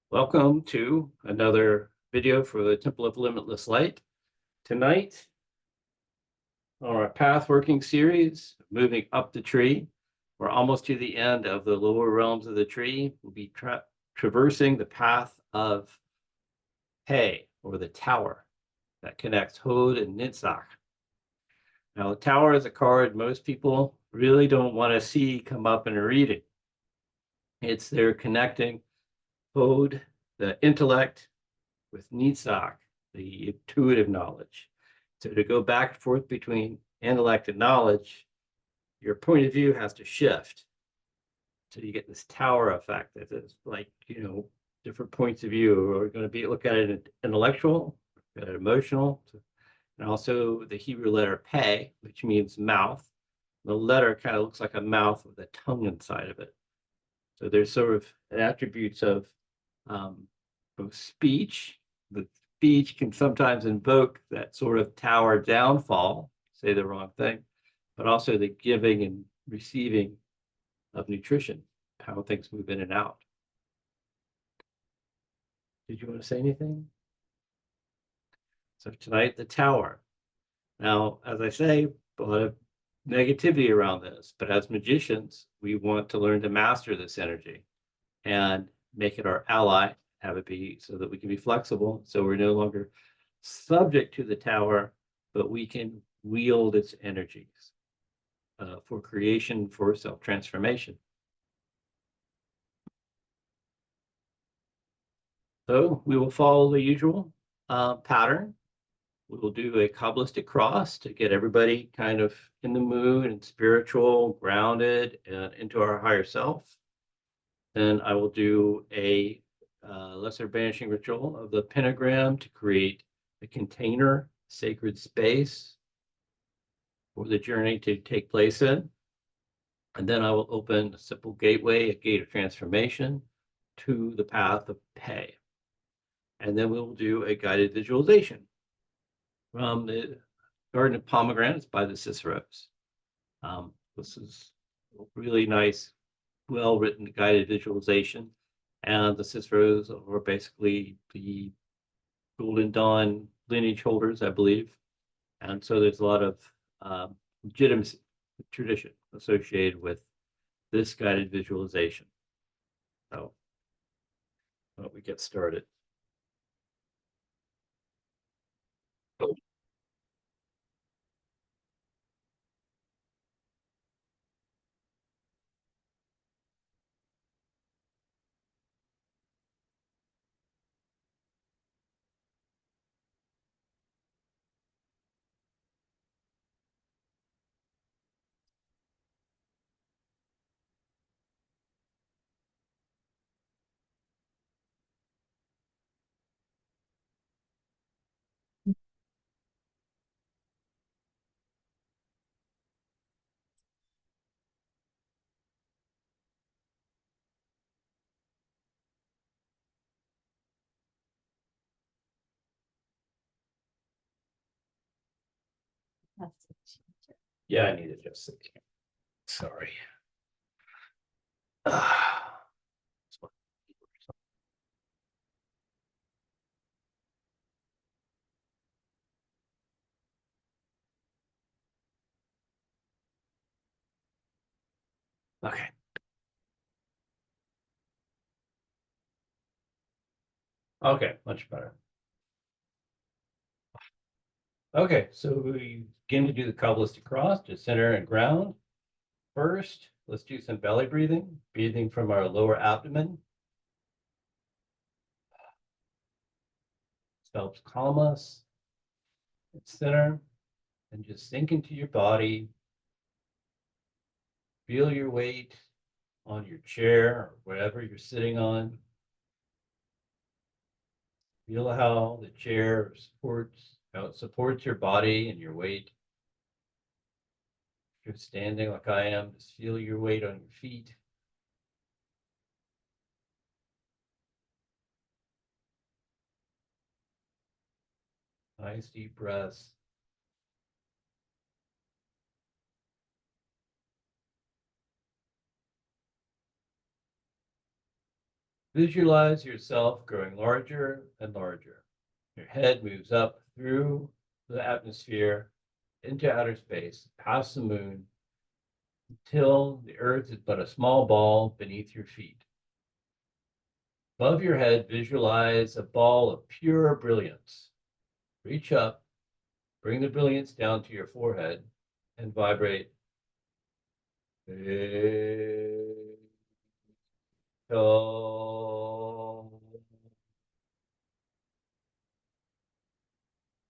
Welcome to another video for the Temple of Limitless Light. Tonight, on our Pathworking series, moving up the tree, we're almost to the end of the lower realms of the tree. We'll be traversing the path of Hay, or the tower, that connects Hod and Nitzach. Now, the tower is a card most people really don't want to see come up in a reading. It's there connecting Hod, the intellect, with Nitzach, the intuitive knowledge. So to go back and forth between intellect and knowledge, your point of view has to shift. So you get this tower effect that is like, different points of view are going to be look at it intellectual, at it emotional, and also the Hebrew letter Peh, which means mouth. The letter kind of looks like a mouth with a tongue inside of it. So there's sort of attributes of both speech. The speech can sometimes invoke that sort of tower downfall, say the wrong thing, but also the giving and receiving of nutrition, how things move in and out. Did you want to say anything? So tonight, the tower. Now, as I say, a lot of negativity around this, but as magicians, we want to learn to master this energy and make it our ally, have it be so that we can be flexible, so we're no longer subject to the tower, but we can wield its energies for creation, for self-transformation. So we will follow the usual pattern. We will do a Qabbalistic cross to get everybody kind of in the mood and spiritual, grounded, and into our higher self. Then I will do a lesser banishing ritual of the pentagram to create a container, sacred space for the journey to take place in. And then I will open a simple gateway, a gate of transformation to the path of Peh. And then we will do a guided visualization from the Garden of Pomegranates by the Ciceros. This is a really nice, well-written guided visualization. And the Ciceros are basically the Golden Dawn lineage holders, I believe. And so there's a lot of legitimacy, tradition associated with this guided visualization. So why don't we get started? Yeah, I need to just sit here. Sorry. Okay. Okay, much better. Okay, so we begin to do the Kabbalistic cross to center and ground. First, let's do some belly breathing, breathing from our lower abdomen. This helps calm us and center, and just sink into your body. Feel your weight on your chair or whatever you're sitting on. Feel how the chair supports, how it supports your body and your weight. If you're standing like I am, just feel your weight on your feet. Nice deep breaths. Visualize yourself growing larger and larger. Your head moves up through the atmosphere into outer space, past the moon, until the earth is but a small ball beneath your feet. Above your head, visualize a ball of pure brilliance. Reach up, bring the brilliance down to your forehead, and vibrate.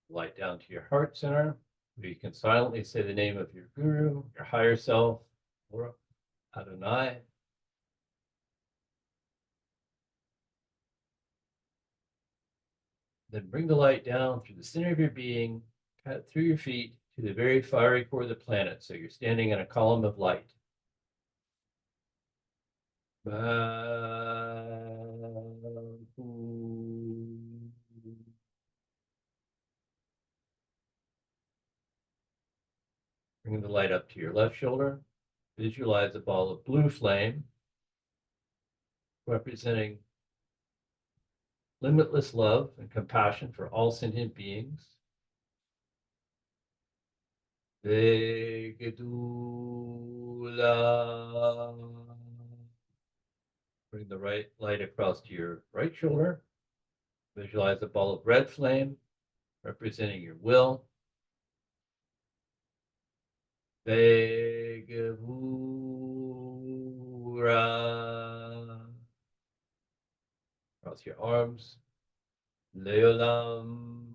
Light down to your heart center, where you can silently say the name of your guru, your higher self, or Adonai. Then bring the light down through the center of your being, cut through your feet to the very fiery core of the planet. So you're standing in a column of light. Bring the light up to your left shoulder. Visualize a ball of blue flame representing limitless love and compassion for all sentient beings. Bring the right light across to your right shoulder. Visualize a ball of red flame representing your will. Across your arms. Leolam.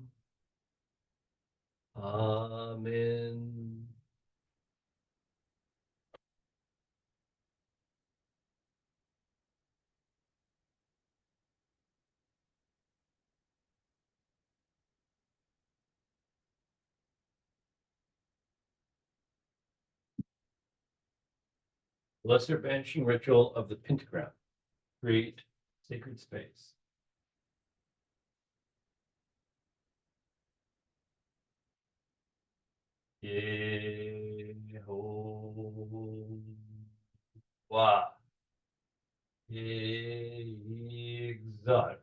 Amen. Lesser banishing ritual of the pentagram. Create sacred space. Yehovah. Exalt.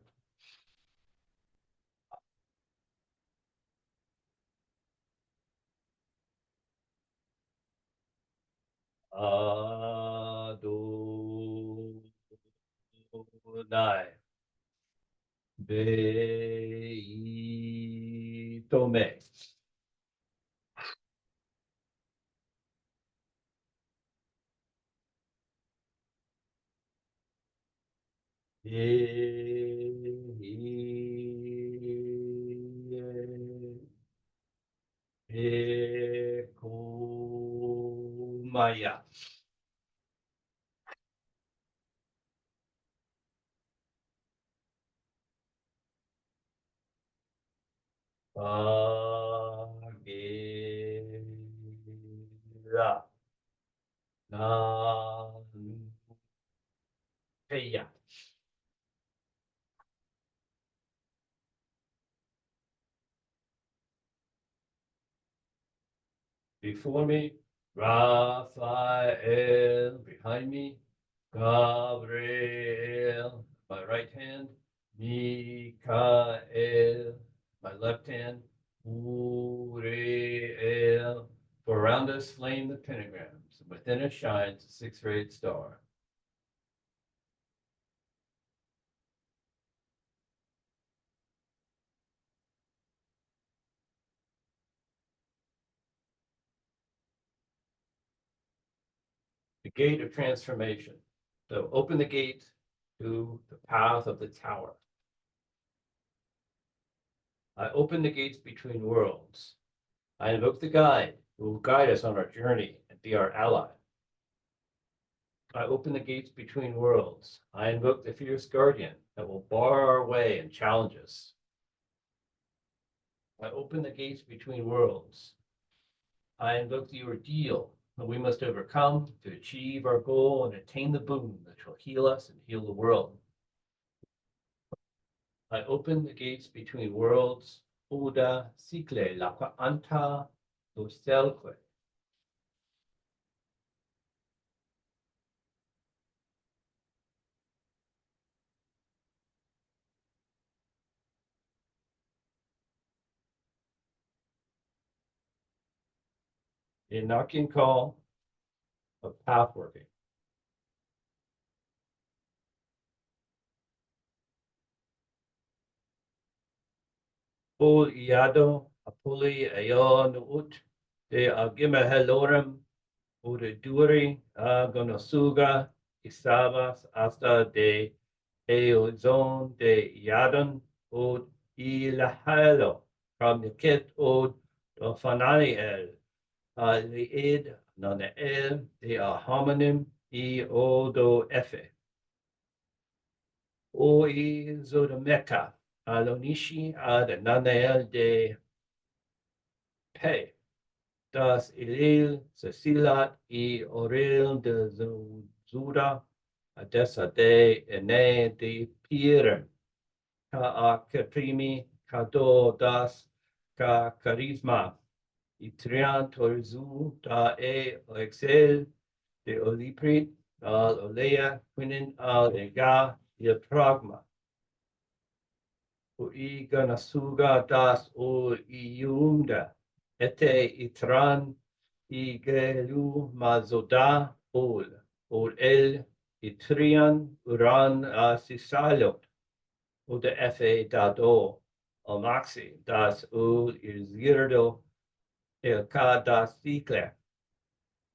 Adonai. Beitome. Ekomaya. Agila. Nanteya. Before me, Raphael. Behind me, Gabriel. My right hand, Mikael. My left hand, Uriel. For around us flame the pentagrams, and within us shines a six-rayed star. The gate of transformation. So open the gate to the path of the tower. I open the gates between worlds. I invoke the guide who will guide us on our journey and be our ally. I open the gates between worlds. I invoke the fierce guardian that will bar our way and challenge us. I open the gates between worlds. I invoke the ordeal that we must overcome to achieve our goal and attain the boon that shall heal us and heal the world. I open the gates between worlds. Uda sikle laqua anta doselque. a knocking call of pathworking. Ol iado apuli ayon ut de agima helorem Uriduri Gonosuga Isabas hasta de Eozon de Yadon od Ilahalo Ramnikit od Dofananiel Liid Nanael de Homonym I Odo Efe O I Zodomeka Alonishi ad Nanael de Pe Das Ilil Cecilat I Oril de Zuda Adessa de Ene de Piren Ka Kaprimi Kado das Ka Charisma Itrian Torzu da Excel de Oliprit al Olea Quinin al Ega Pragma Ui Ganasuga das O Iumda Ete itran igelu mazoda ol el itrian uran sisalot o de efe dado maxi das ul izirdo el ka das cikle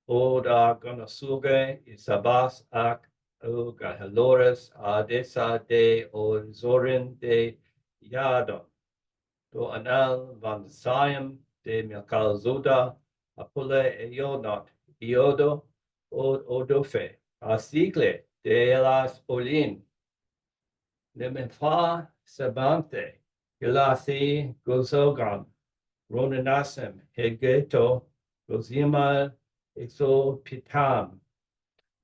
o da ganasuge isabas ak o gahalores adesa de o zorin de yadon do anal van Siam de Milkalzoda, Apule Eonot, Iodo, Odofe, Asigle de las Olin, Nemenfa Sabante, Gilasi Gozogan, Ronanasem, Hegeto, Gozimal, Exo Pitam,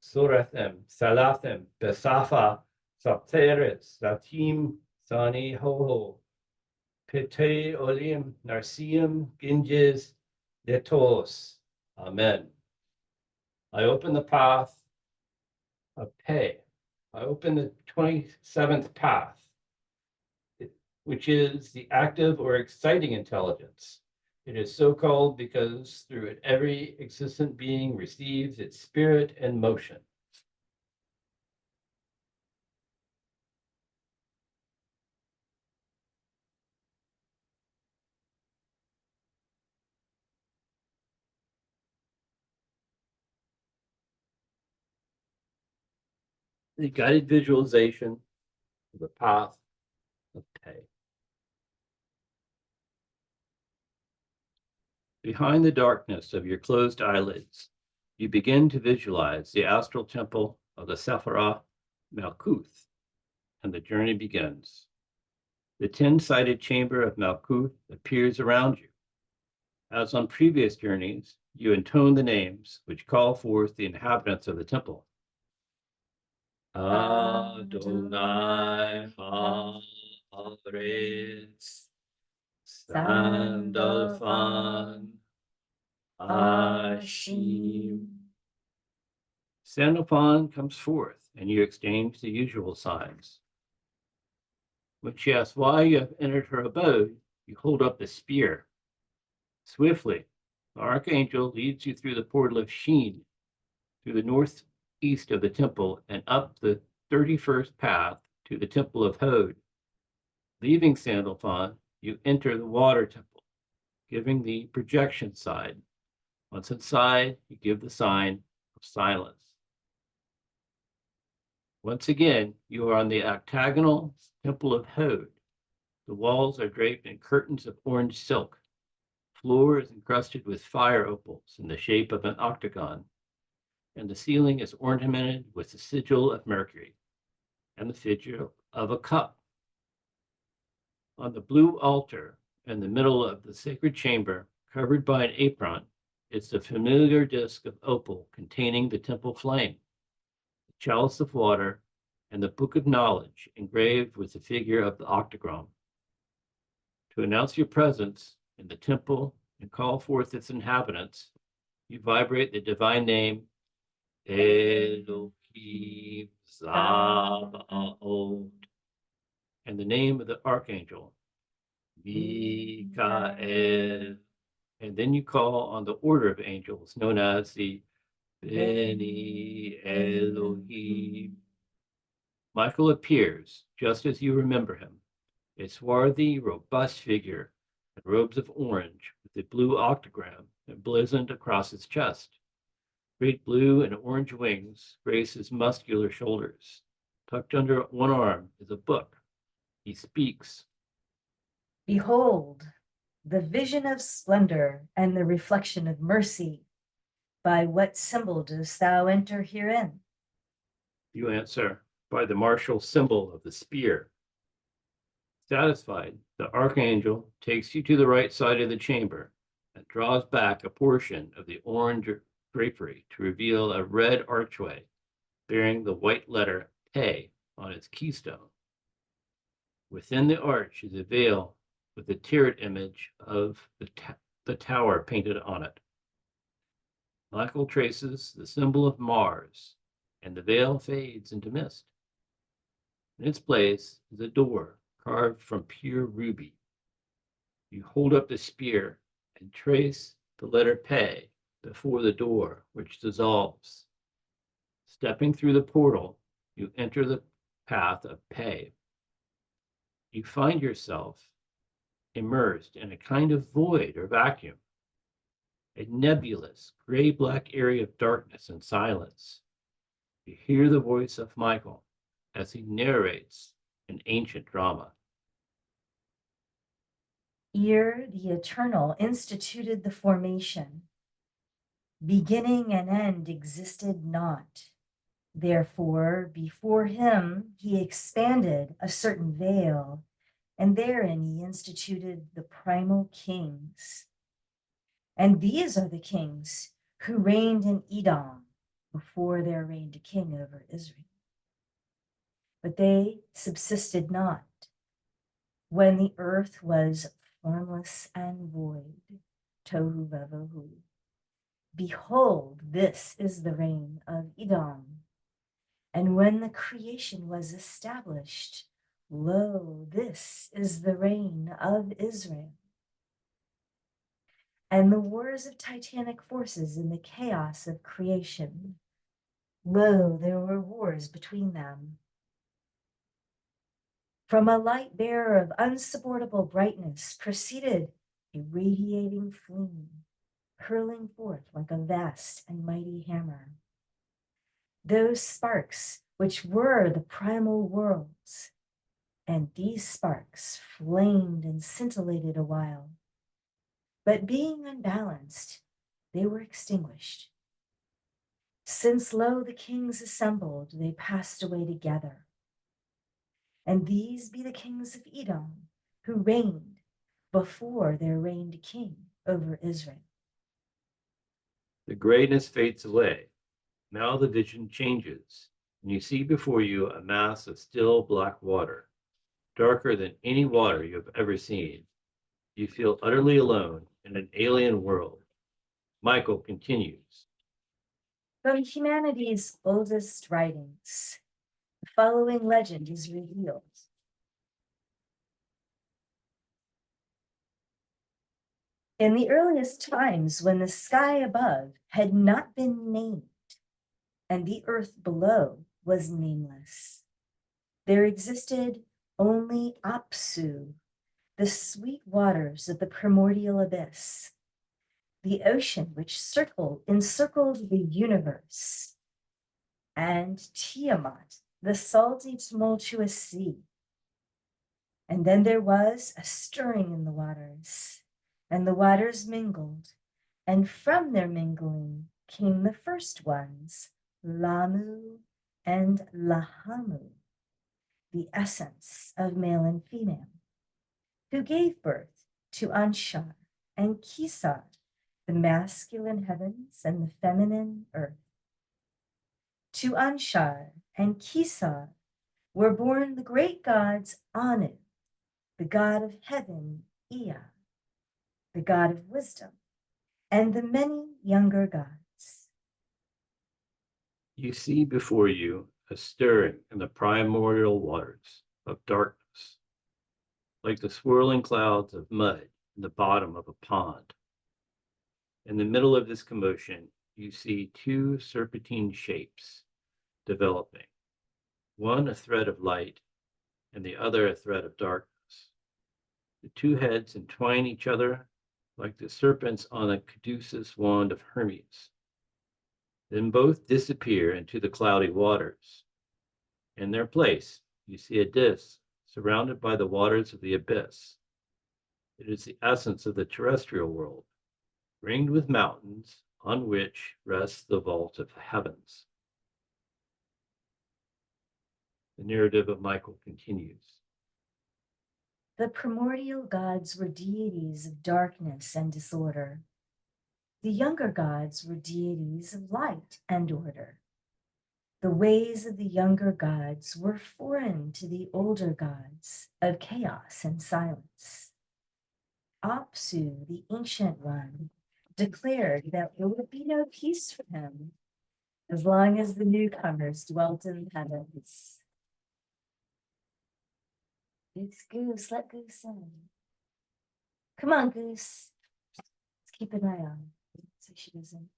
Surathem, Salathem, Besafa, Sapteris, Satim, Sani Hoho, Pete Olim Narcium Ginges Letos. Amen. I open the path of Pe. I open the 27th path, which is the active or exciting intelligence. It is so called because through it every existent being receives its spirit and motion. The guided visualization of the path of Pe. Behind the darkness of your closed eyelids, you begin to visualize the astral temple of the Sephirah Malkuth, and the journey begins. The 10-sided chamber of Malkuth appears around you. As on previous journeys, you intone the names which call forth the inhabitants of the temple. Adonai Haaretz Sandalphon Ashim. Sandalphon comes forth, and you exchange the usual signs. When she asks why you have entered her abode, you hold up the spear. Swiftly, the archangel leads you through the portal of Sheen, through the northeast of the temple, and up the 31st path to the temple of Hod. Leaving Sandalphon, you enter the water temple, giving the projection side. Once inside, you give the sign of silence. Once again, you are on the octagonal temple of Hod. The walls are draped in curtains of orange silk. Floor is encrusted with fire opals in the shape of an octagon, and the ceiling is ornamented with the sigil of Mercury and the figure of a cup. On the blue altar in the middle of the sacred chamber, covered by an apron, is the familiar disk of opal containing the temple flame, the chalice of water, and the book of knowledge engraved with the figure of the octagon. To announce your presence in the temple and call forth its inhabitants, you vibrate the divine name Elohim Zabaoth, and the name of the archangel Mikael. And then you call on the order of angels known as the Beni Elohim. Michael appears just as you remember him, a swarthy, robust figure in robes of orange with a blue octagram emblazoned across his chest. Great blue and orange wings grace his muscular shoulders. Tucked under one arm is a book. He speaks. Behold, the vision of splendor and the reflection of mercy. By what symbol dost thou enter herein? You answer, by the martial symbol of the spear. Satisfied, the archangel takes you to the right side of the chamber and draws back a portion of the orange drapery to reveal a red archway bearing the white letter P on its keystone. Within the arch is a veil with the turret image of the tower painted on it. Michael traces the symbol of Mars, and the veil fades into mist. In its place is a door carved from pure ruby. You hold up the spear and trace the letter P before the door, which dissolves. Stepping through the portal, you enter the path of P. You find yourself immersed in a kind of void or vacuum, a nebulous gray-black area of darkness and silence. You hear the voice of Michael as he narrates an ancient drama. Ere the Eternal instituted the formation, beginning and end existed not. Therefore, before him he expanded a certain veil, and therein he instituted the primal kings. And these are the kings who reigned in Edom before there reigned a king over Israel. But they subsisted not when the earth was formless and void, tohu vavohu. Behold, this is the reign of Edom. And when the creation was established, lo, this is the reign of Israel. And the wars of titanic forces in the chaos of creation, lo, there were wars between them. From a light bearer of unsupportable brightness proceeded a radiating flame, hurling forth like a vast and mighty hammer. Those sparks which were the primal worlds, and these sparks flamed and scintillated a while, but being unbalanced, they were extinguished. Since lo, the kings assembled, they passed away together. And these be the kings of Edom, who reigned before there reigned a king over Israel. The grayness fades away. Now the vision changes, and you see before you a mass of still black water, darker than any water you have ever seen. You feel utterly alone in an alien world. Michael continues. From humanity's oldest writings, the following legend is revealed. In the earliest times, when the sky above had not been named, and the earth below was nameless, there existed only Apsu, the sweet waters of the primordial abyss, the ocean which encircled the universe, and Tiamat, the salty, tumultuous sea. And then there was a stirring in the waters, and the waters mingled, and from their mingling came the first ones, Lamu and Lahamu, the essence of male and female, who gave birth to Anshar and Kisar, the masculine heavens and the feminine earth. To Anshar and Kisar were born the great gods Anu, the god of heaven, Ea, the god of wisdom, and the many younger gods. You see before you a stirring in the primordial waters of darkness, like the swirling clouds of mud in the bottom of a pond. In the middle of this commotion, you see two serpentine shapes developing, one a thread of light and the other a thread of darkness. The two heads entwine each other like the serpents on a caduceus wand of Hermes. Then both disappear into the cloudy waters. In their place, you see a disk surrounded by the waters of the abyss. It is the essence of the terrestrial world, ringed with mountains on which rests the vault of the heavens. The narrative of Michael continues. The primordial gods were deities of darkness and disorder. The younger gods were deities of light and order. The ways of the younger gods were foreign to the older gods of chaos and silence. Apsu, the ancient one, declared that there would be no peace for him as long as the newcomers dwelt in the heavens. It's Goose, let Goose in. Come on, Goose. Let's keep an eye on her so she doesn't.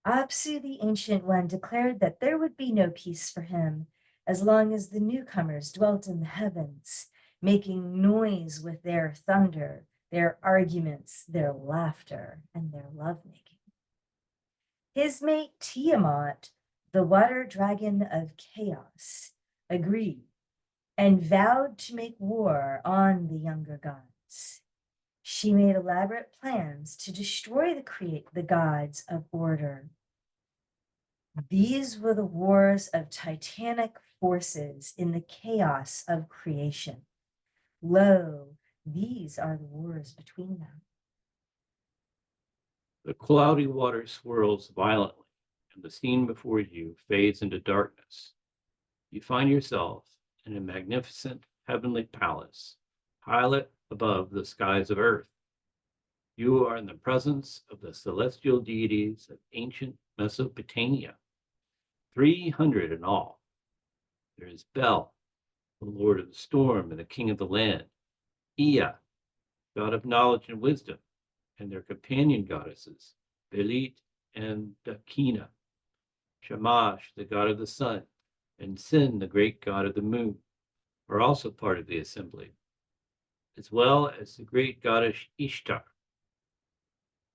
Apsu, the ancient one, declared that there would be no peace for him as long as the newcomers dwelt in the heavens, making noise with their thunder, their arguments, their laughter, and their lovemaking. His mate Tiamat, the water dragon of chaos, agreed and vowed to make war on the younger gods. She made elaborate plans to destroy the gods of order. These were the wars of titanic forces in the chaos of creation. Lo, these are the wars between them. The cloudy water swirls violently, and the scene before you fades into darkness. You find yourself in a magnificent heavenly palace, high above the skies of earth. You are in the presence of the celestial deities of ancient Mesopotamia, 300 in all. There is Bel, the lord of the storm and the king of the land, Ea, god of knowledge and wisdom, and their companion goddesses, Belit and Dakina, Shamash, the god of the sun, and Sin, the great god of the moon, are also part of the assembly, as well as the great goddess Ishtar.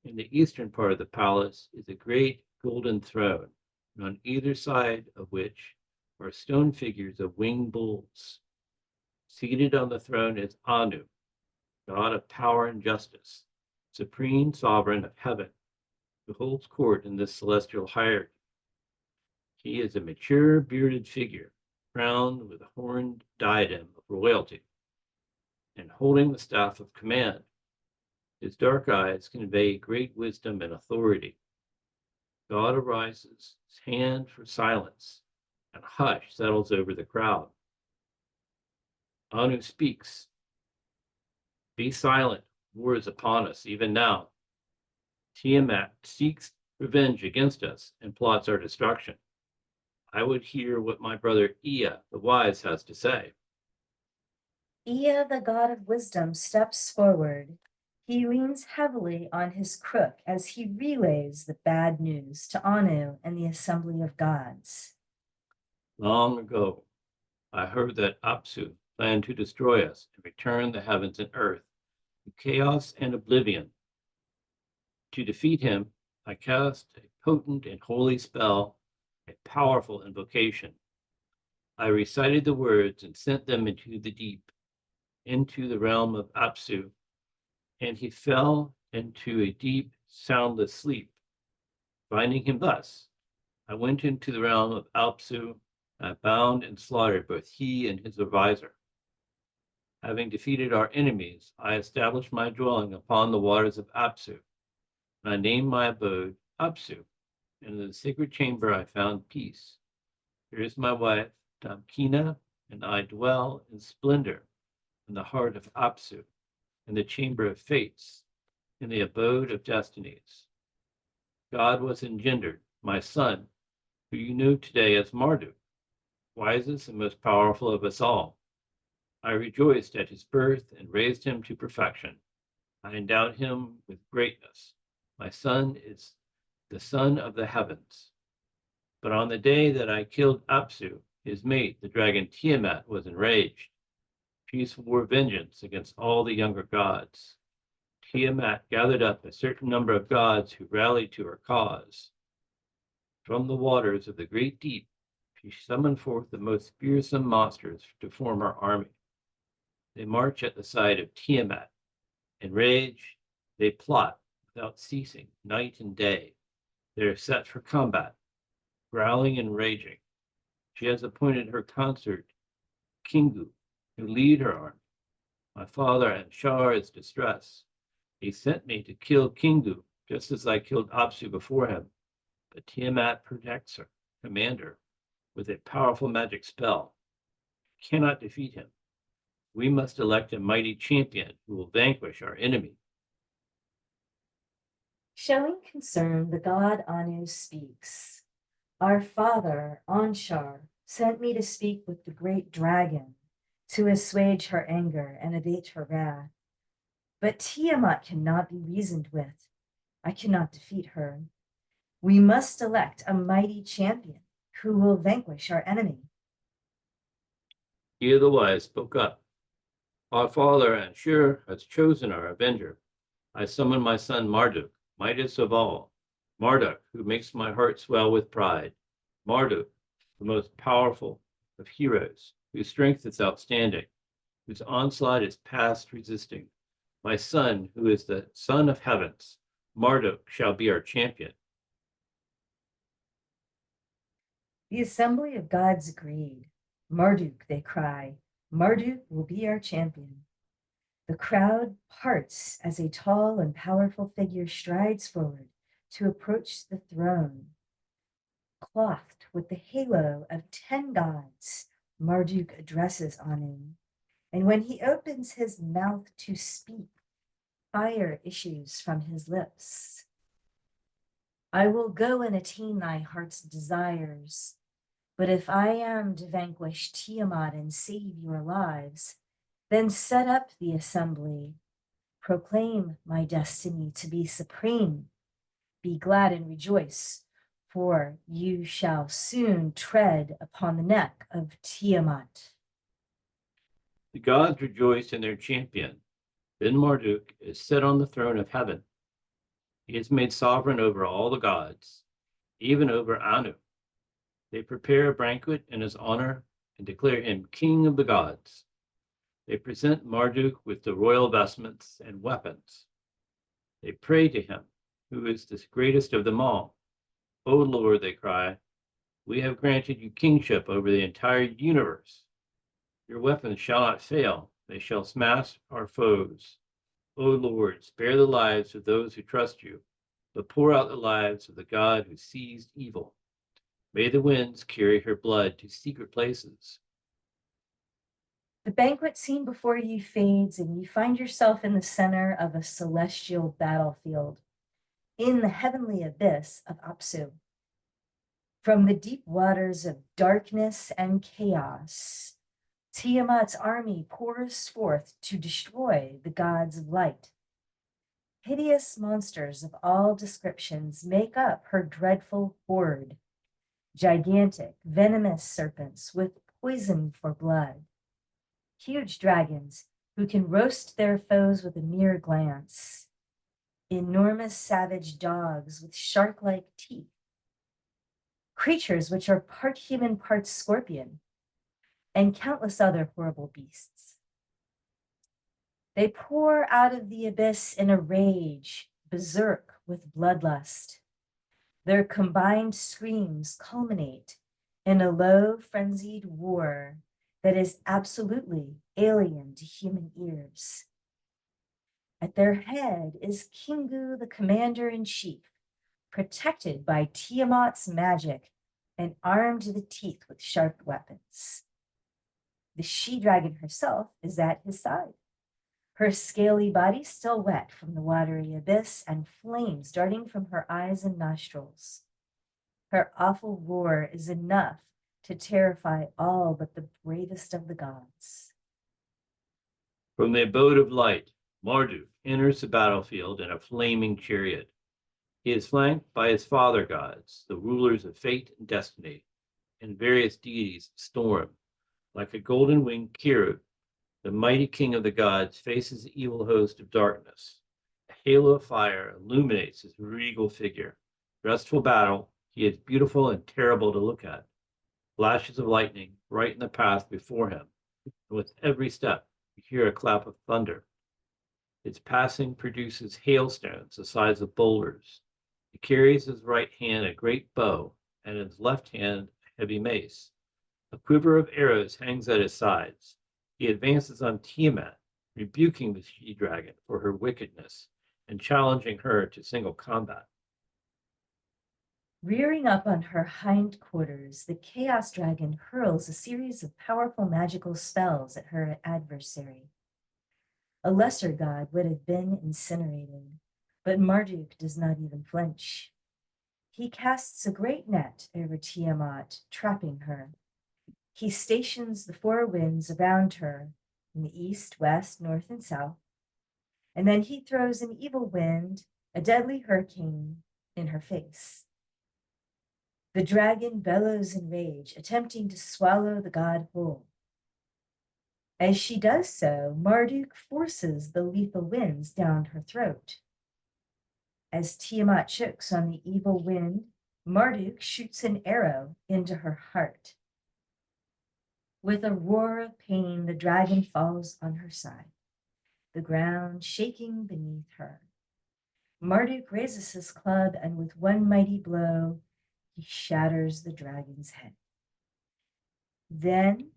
In the eastern part of the palace is a great golden throne, and on either side of which are stone figures of winged bulls. Seated on the throne is Anu, god of power and justice, supreme sovereign of heaven, who holds court in this celestial hierarchy. He is a mature, bearded figure, crowned with a horned diadem of royalty, and holding the staff of command. His dark eyes convey great wisdom and authority. God arises, his hand for silence, and hush settles over the crowd. Anu speaks. Be silent, war is upon us, even now. Tiamat seeks revenge against us and plots our destruction. I would hear what my brother Ea, the wise, has to say. Ea, the god of wisdom, steps forward. He leans heavily on his crook as he relays the bad news to Anu and the assembly of gods. Long ago, I heard that Apsu planned to destroy us and return the heavens and earth to chaos and oblivion. To defeat him, I cast a potent and holy spell, a powerful invocation. I recited the words and sent them into the deep, into the realm of Apsu, and he fell into a deep, soundless sleep. Finding him thus, I went into the realm of Apsu, and I bound and slaughtered both he and his advisor. Having defeated our enemies, I established my dwelling upon the waters of Apsu, and I named my abode Apsu, and in the sacred chamber I found peace. Here is my wife, Damkina, and I dwell in splendor in the heart of Apsu, in the chamber of fates, in the abode of destinies. God was engendered, my son, who you know today as Marduk, wisest and most powerful of us all. I rejoiced at his birth and raised him to perfection. I endowed him with greatness. My son is the son of the heavens. But on the day that I killed Apsu, his mate, the dragon Tiamat, was enraged. She swore vengeance against all the younger gods. Tiamat gathered up a certain number of gods who rallied to her cause. From the waters of the great deep, she summoned forth the most fearsome monsters to form her army. They march at the side of Tiamat. Enraged, they plot without ceasing, night and day. They are set for combat, growling and raging. She has appointed her consort, Kingu, to lead her army. My father Anshar is distressed. He sent me to kill Kingu, just as I killed Apsu before him. But Tiamat protects her, commander, with a powerful magic spell. Cannot defeat him. We must elect a mighty champion who will vanquish our enemy. Showing concern, the god Anu speaks. Our father, Anshar, sent me to speak with the great dragon to assuage her anger and abate her wrath. But Tiamat cannot be reasoned with. I cannot defeat her. We must elect a mighty champion who will vanquish our enemy. He of the wise spoke up. Our father Anshur has chosen our avenger. I summon my son Marduk, mightiest of all. Marduk, who makes my heart swell with pride. Marduk, the most powerful of heroes, whose strength is outstanding, whose onslaught is past resisting. My son, who is the son of heavens, Marduk shall be our champion. The assembly of gods agreed. Marduk, they cry, Marduk will be our champion. The crowd parts as a tall and powerful figure strides forward to approach the throne. Clothed with the halo of 10 gods, Marduk addresses Anu. And when he opens his mouth to speak, fire issues from his lips. I will go and attain thy heart's desires. But if I am to vanquish Tiamat and save your lives, then set up the assembly. Proclaim my destiny to be supreme. Be glad and rejoice, for you shall soon tread upon the neck of Tiamat. The gods rejoice in their champion. Then Marduk is set on the throne of heaven. He is made sovereign over all the gods, even over Anu. They prepare a banquet in his honor and declare him king of the gods. They present Marduk with the royal vestments and weapons. They pray to him, who is the greatest of them all. O Lord, they cry, we have granted you kingship over the entire universe. Your weapons shall not fail. They shall smash our foes. O Lord, spare the lives of those who trust you, but pour out the lives of the God who seized evil. May the winds carry her blood to secret places. The banquet scene before you fades, and you find yourself in the center of a celestial battlefield, in the heavenly abyss of Apsu. From the deep waters of darkness and chaos, Tiamat's army pours forth to destroy the gods of light. Hideous monsters of all descriptions make up her dreadful horde. Gigantic, venomous serpents with poison for blood. Huge dragons who can roast their foes with a mere glance. Enormous savage dogs with shark-like teeth. Creatures which are part human, part scorpion, and countless other horrible beasts. They pour out of the abyss in a rage, berserk with bloodlust. Their combined screams culminate in a low, frenzied war that is absolutely alien to human ears. At their head is Kingu, the commander-in-chief, protected by Tiamat's magic and armed to the teeth with sharp weapons. The she-dragon herself is at his side, her scaly body still wet from the watery abyss and flames darting from her eyes and nostrils. Her awful roar is enough to terrify all but the bravest of the gods. From the abode of light, Marduk enters the battlefield in a flaming chariot. He is flanked by his father gods, the rulers of fate and destiny, and various deities of storm. Like a golden-winged cherub, the mighty king of the gods faces the evil host of darkness. A halo of fire illuminates his regal figure. Dressed for battle, he is beautiful and terrible to look at. Flashes of lightning brighten the path before him, and with every step, you hear a clap of thunder. Its passing produces hailstones the size of boulders. He carries in his right hand a great bow, and in his left hand a heavy mace. A quiver of arrows hangs at his sides. He advances on Tiamat, rebuking the she-dragon for her wickedness and challenging her to single combat. Rearing up on her hindquarters, the chaos dragon hurls a series of powerful magical spells at her adversary. A lesser god would have been incinerated, but Marduk does not even flinch. He casts a great net over Tiamat, trapping her. He stations the four winds around her in the east, west, north, and south, and then he throws an evil wind, a deadly hurricane, in her face. The dragon bellows in rage, attempting to swallow the god whole. As she does so, Marduk forces the lethal winds down her throat. As Tiamat chokes on the evil wind, Marduk shoots an arrow into her heart. With a roar of pain, the dragon falls on her side, the ground shaking beneath her. Marduk raises his club, and with one mighty blow, he shatters the dragon's head. Then,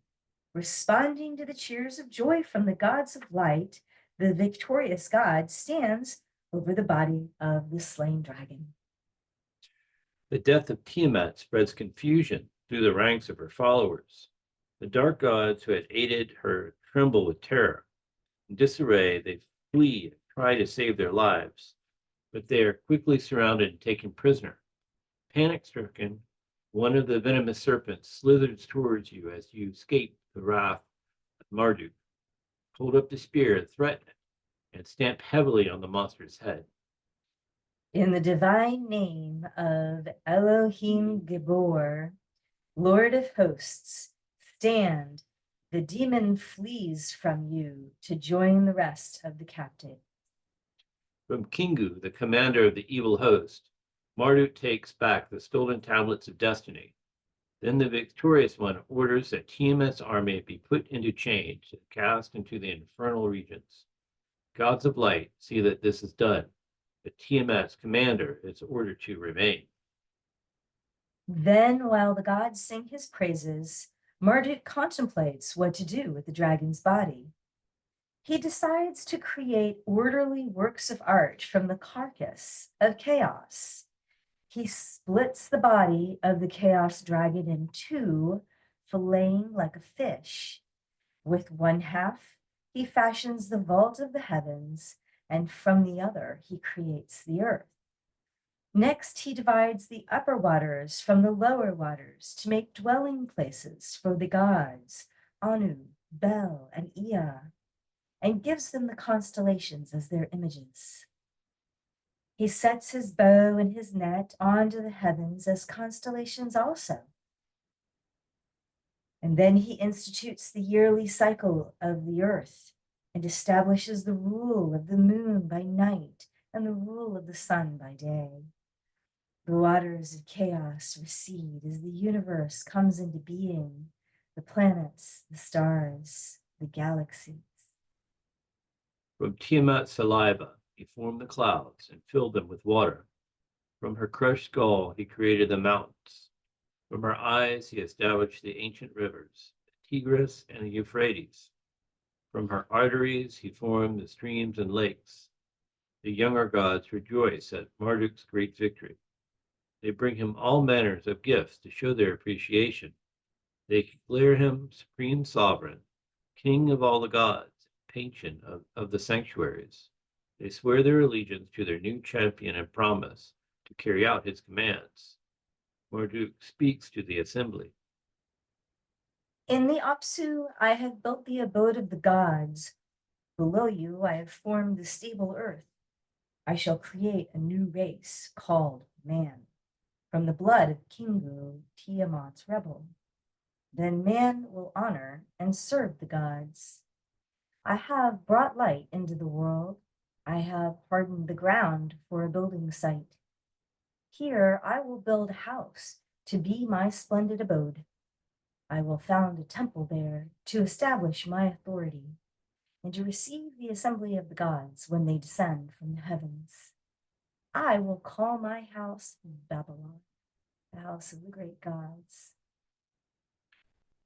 responding to the cheers of joy from the gods of light, the victorious god stands over the body of the slain dragon. The death of Tiamat spreads confusion through the ranks of her followers. The dark gods who had aided her tremble with terror. In disarray, they flee and try to save their lives, but they are quickly surrounded and taken prisoner. Panic-stricken, one of the venomous serpents slithers towards you as you escape the wrath of Marduk. Hold up the spear and threaten it, and stamp heavily on the monster's head. In the divine name of Elohim Gibor, Lord of hosts, stand. The demon flees from you to join the rest of the captive. From Kingu, the commander of the evil host, Marduk takes back the stolen tablets of destiny. Then the victorious one orders that Tiamat's army be put into chains and cast into the infernal regions. Gods of light see that this is done, but Tiamat's commander is ordered to remain. Then, while the gods sing his praises, Marduk contemplates what to do with the dragon's body. He decides to create orderly works of art from the carcass of chaos. He splits the body of the chaos dragon in two, filleting like a fish. With one half, he fashions the vault of the heavens, and from the other, he creates the earth. Next, he divides the upper waters from the lower waters to make dwelling places for the gods, Anu, Bel, and Ea, and gives them the constellations as their images. He sets his bow and his net onto the heavens as constellations also. And then he institutes the yearly cycle of the earth and establishes the rule of the moon by night and the rule of the sun by day. The waters of chaos recede as the universe comes into being, the planets, the stars, the galaxies. From Tiamat's saliva, he formed the clouds and filled them with water. From her crushed skull, he created the mountains. From her eyes, he established the ancient rivers, the Tigris and the Euphrates. From her arteries, he formed the streams and lakes. The younger gods rejoice at Marduk's great victory. They bring him all manners of gifts to show their appreciation. They declare him supreme sovereign, king of all the gods, patron of the sanctuaries. They swear their allegiance to their new champion and promise to carry out his commands. Marduk speaks to the assembly. In the Apsu, I have built the abode of the gods, Below you, I have formed the stable earth. I shall create a new race called man, from the blood of Kingu, Tiamat's rebel. Then man will honor and serve the gods. I have brought light into the world. I have hardened the ground for a building site. Here I will build a house to be my splendid abode. I will found a temple there to establish my authority and to receive the assembly of the gods when they descend from the heavens. I will call my house Babylon, the house of the great gods.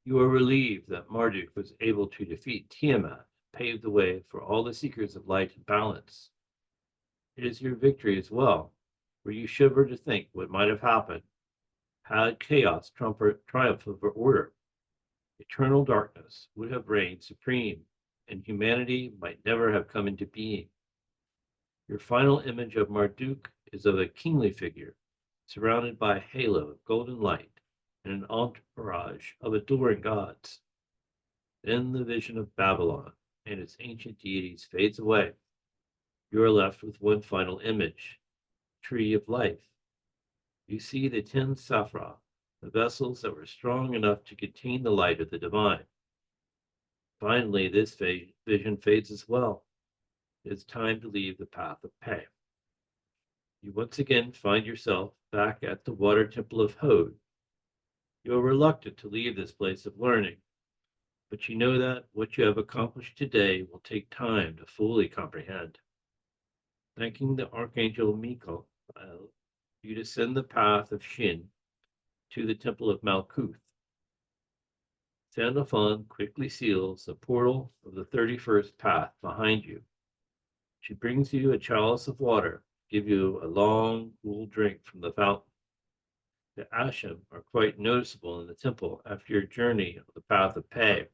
You are relieved that Marduk was able to defeat Tiamat, pave the way for all the seekers of light and balance. It is your victory as well, for you shiver to think what might have happened had chaos triumph over order. Eternal darkness would have reigned supreme, and humanity might never have come into being. Your final image of Marduk is of a kingly figure, surrounded by a halo of golden light and an entourage of adoring gods. Then the vision of Babylon and its ancient deities fades away. You are left with one final image, tree of life. You see the 10 saphra, the vessels that were strong enough to contain the light of the divine. Finally, this vision fades as well. It is time to leave the path of pay. You once again find yourself back at the water temple of Hod. You are reluctant to leave this place of learning, but you know that what you have accomplished today will take time to fully comprehend. Thanking the Archangel Michael, you descend the path of Shin to the temple of Malkuth. Sandalphon quickly seals the portal of the 31st path behind you. She brings you a chalice of water, give you a long, cool drink from the fountain. The asham are quite noticeable in the temple after your journey of the path of Pei.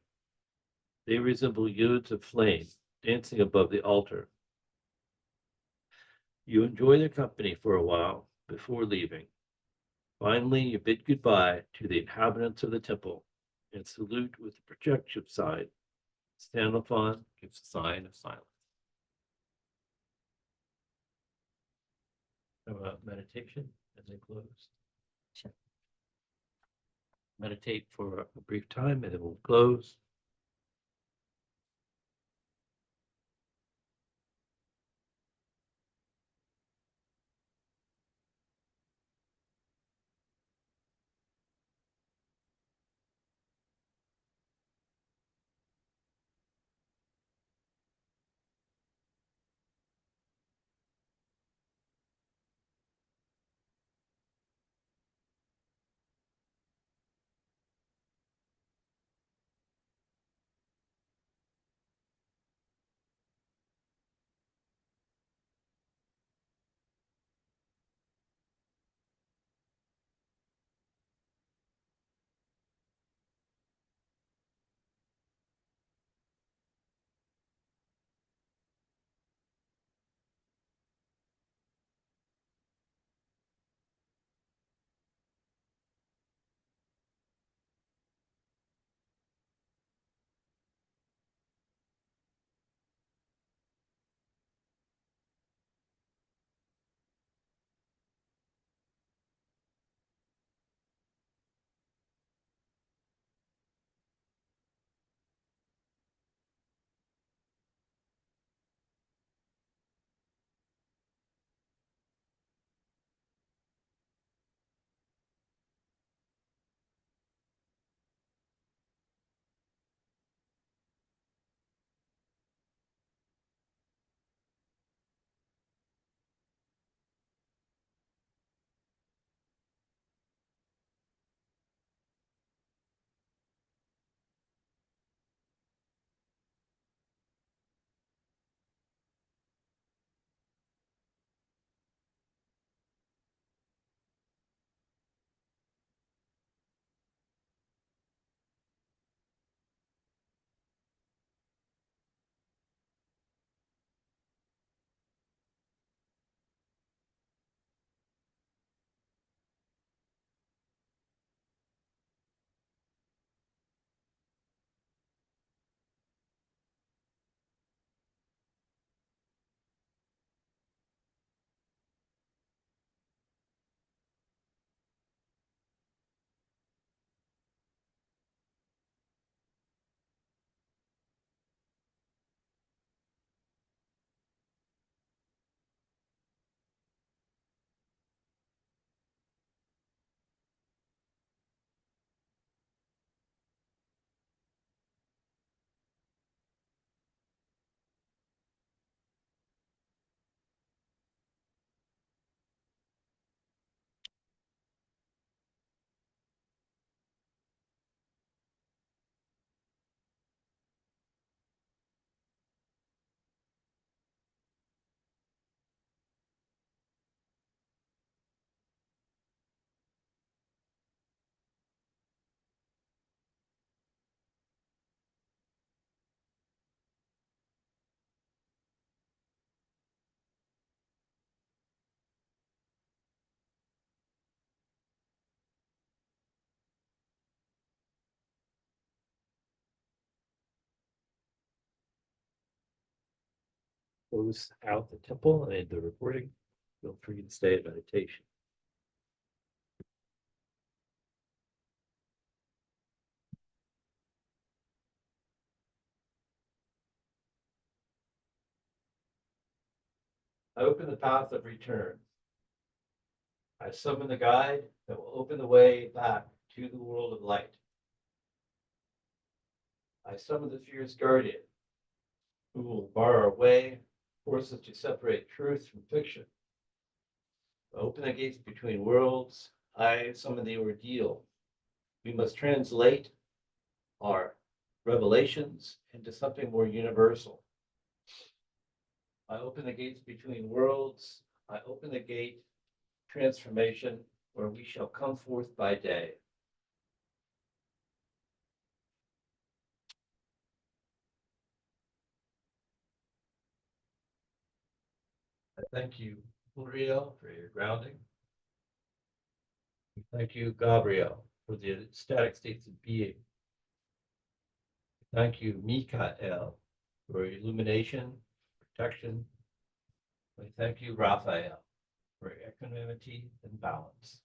They resemble yods of flame dancing above the altar. You enjoy their company for a while before leaving. Finally, you bid goodbye to the inhabitants of the temple and salute with the projection sign. Sandalphon gives a sign of silence. Meditation as I close. Sure. Meditate for a brief time and then we'll close. close out the temple and the recording. Feel free to stay in meditation. I open the path of return. I summon the guide that will open the way back to the world of light. I summon the fierce guardian who will bar our way, force us to separate truth from fiction. I open the gates between worlds. I summon the ordeal. We must translate our revelations into something more universal. I open the gates between worlds. I open the gate transformation where we shall come forth by day. I thank you, Uriel, for your grounding. Thank you, Gabriel, for the ecstatic states of being. Thank you, Mikael, for illumination, protection. We thank you, Raphael, for equanimity and balance.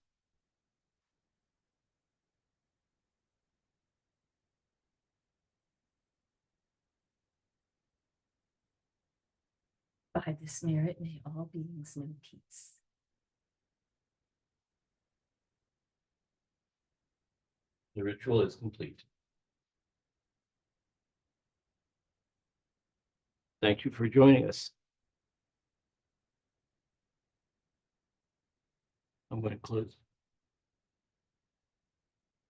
By this merit, may all beings know peace. The ritual is complete. Thank you for joining us. I'm going to close.